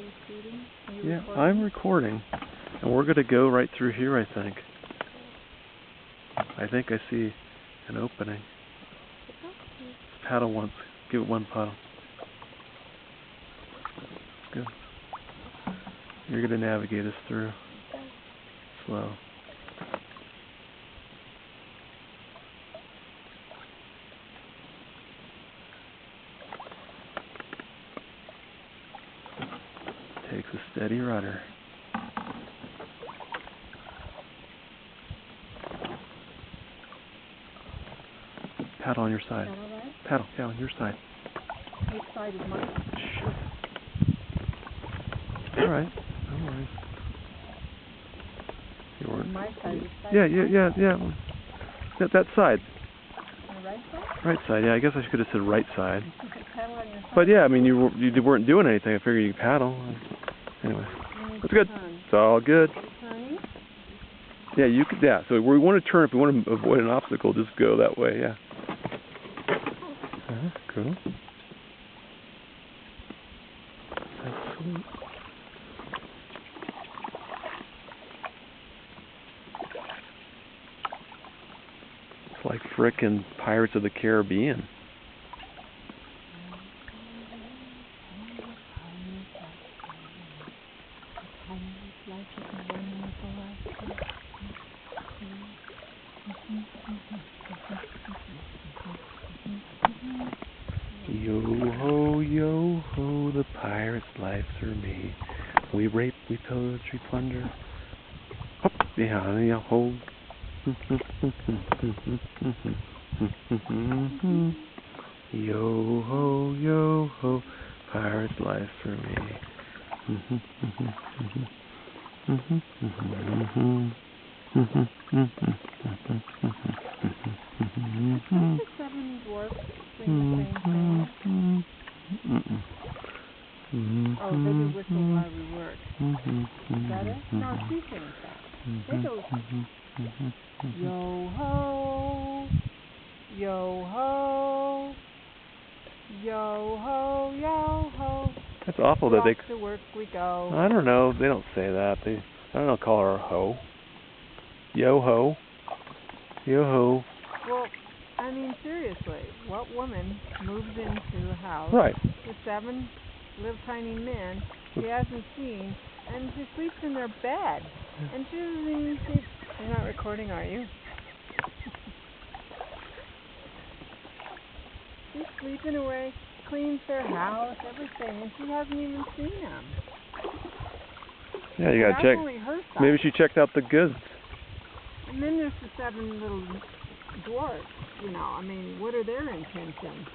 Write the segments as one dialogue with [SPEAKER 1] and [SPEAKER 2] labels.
[SPEAKER 1] you shooting?
[SPEAKER 2] Yeah, I'm recording. And we're going to go right through here, I think. I think I see an opening. Paddle once. Give it one paddle. Good. You're going to navigate us through. Slow. Takes a steady rudder. Paddle on your side.
[SPEAKER 1] Paddle right?
[SPEAKER 2] Paddle, yeah, on your side.
[SPEAKER 1] Which side is mine?
[SPEAKER 2] Sure. All right, no worries. You weren't.
[SPEAKER 1] My side. Which side?
[SPEAKER 2] Yeah. That side.
[SPEAKER 1] My right side?
[SPEAKER 2] Right side. Yeah, I guess I could have said right side.
[SPEAKER 1] Paddle on your side.
[SPEAKER 2] But yeah, I mean, you weren't doing anything. I figured you could paddle. Anyway, that's good. It's all good.
[SPEAKER 1] Turning?
[SPEAKER 2] Yeah, you could. Yeah. So we want to turn. If we want to avoid an obstacle, just go that way. Yeah. Cool. That's sweet. It's like frickin' Pirates of the Caribbean. Yo ho, the pirate's life through me. We rape, we pillage, we plunder. Hop, behind the hold. Yo ho, pirate's life through me.
[SPEAKER 1] The seven dwarfs sing the same thing. Oh, they do whistle while we work. Is that it? No, she sings that. They go, yo ho, yo ho, yo ho, yo ho.
[SPEAKER 2] That's awful that they.
[SPEAKER 1] To work we go.
[SPEAKER 2] I don't know. They don't say that. I don't know. Call her a hoe. Yo ho. Yo ho.
[SPEAKER 1] Well, I mean, seriously, what woman moves into a house with seven little tiny men she hasn't seen, and she sleeps in their bed, and she doesn't even see. You're not recording, are you? She's sleeping away, cleans their house, everything, and she hasn't even seen them.
[SPEAKER 2] Yeah, you gotta check. Maybe she checked out the goods.
[SPEAKER 1] And then there's the seven little dwarfs, you know, I mean, what are their intentions?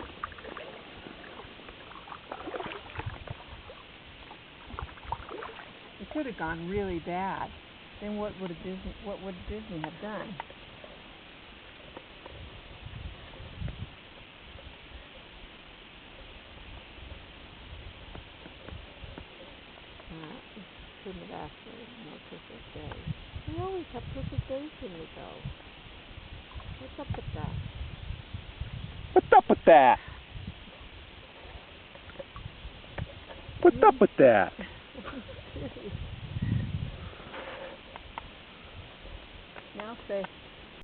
[SPEAKER 1] It could have gone really bad. Then what would Disney have done? Couldn't have asked for more perfect days. We always have perfect days when we go. What's up with that?
[SPEAKER 2] What's up with that? What's up with that?
[SPEAKER 1] Now say.